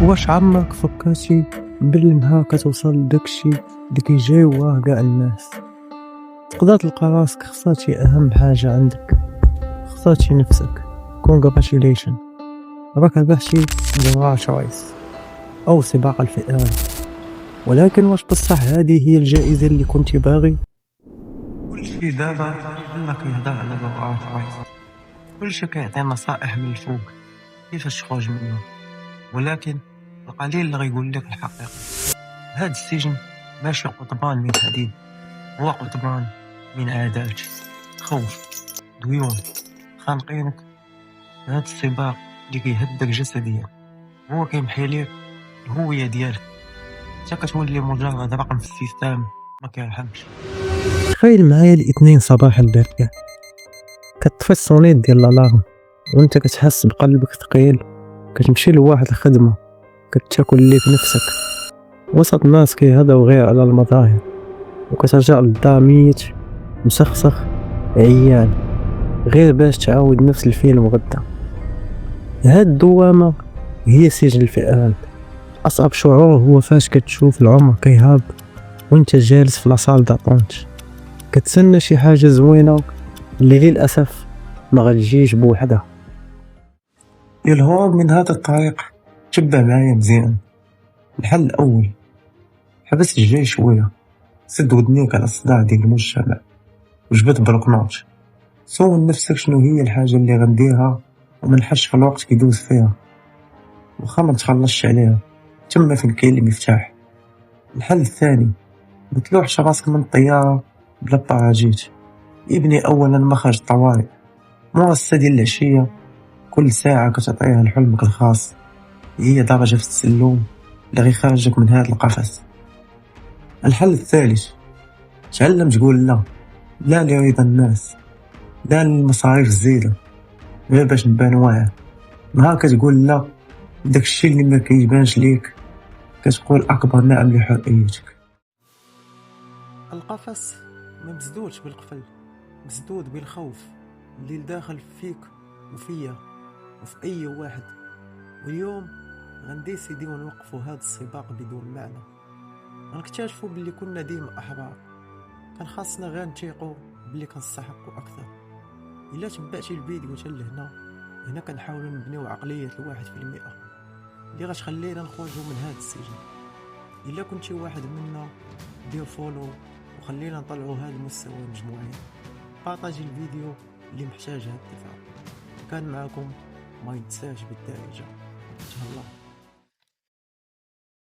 واش عمرك فكرتي بلي نهار كتوصل لداكشي اللي كيجريوه كاع الناس، تقدر تلقى راسك خسرتي اهم حاجة عندك، خسرتي نفسك. congratulation، راك ربحتي the race او سباق الفئران. ولكن واش بصح هذه هي الجائزة اللي كنت باغي؟ كلشي دابا ولا كيهضر على the race، كلشي كيعطي نصائح من الفوق كيفاش تخرج منه، ولكن القليل اللي غيقول لك الحقيقة. هاد السجن ماشي قضبان من حديد، هو قضبان من عادات، خوف، ديون، خانقينك. هاد السباق اللي كيهدك جسديا هو كيمحي ليك الهوية ديالك، حتى كتولي مجرد رقم في السيستم ما كيرحمش. تخيل معايا الاثنين صباح البارح كتطفي الصونيت ديال الالارم وانت كتحس بقلبك ثقيل، كتمشي لواحد الخدمة كتاكل ليك نفسك وسط ناس كيهضروا غير على المظاهر، وكترجع للدار ميت مسخسخ عيان غير باش تعاود نفس الفيلم غدا. هاد الدوامة هي سجن الفئران. أصعب شعور هو فاش كتشوف العمر كيهاب وانت جالس في لاصال داطونت كتسنى شي حاجة زوينة اللي للأسف ما غتجيش بوحدها. الهروب من هذا الطريق تبع معايا مزيان. الحل الأول، حبس الجاي شوية، سد ودنيك على الصداع ديال المجتمع وجبد بلوكنوت، سول نفسك شنو هي الحاجة اللي غنديرها ومنحش في الوقت كيدوز فيها وخا ما تخلصش عليها، تما فين كاين المفتاح. الحل الثاني، متلوحش راسك من الطيارة بلا باراجيت، ابني أولا مخرج طوارئ، منصة ديال العشية كل ساعة كتعطيها لحلمك الخاص هي درجة في السلوم اللي غيخرجك من هذا القفص. الحل الثالث، تعلم تقول لا، لا لرضا الناس، لا للمصاريف الزيادة، غير باش نبان واعر. نهار كتقول لا داكشي اللي ما كيبانش ليك كتقول أكبر نعم لحريتك. القفص ما مسدودش بالقفل، مسدود بالخوف اللي داخل فيك وفيا وفي أي واحد. واليوم غنديسيديو نوقفوا هذا السباق بدون معنى، غنكتشفوا باللي كنا ديما أحرار، كان خاصنا غير نتيقوا باللي كنستحقوا أكثر. إلا تبعتي الفيديو حتى لهنا، هنا كنحاولوا نبنيو عقلية 1% اللي غتخلينا نخرجوا من هذا السجن. إلا كنتي واحد منا دير فولو وخلينا نطلعوا هذا المستوى مجموعين، بارطاجي الفيديو اللي محتاج هذا الدفاع. كان معكم ما ينتساش بالدارجة. تهلا.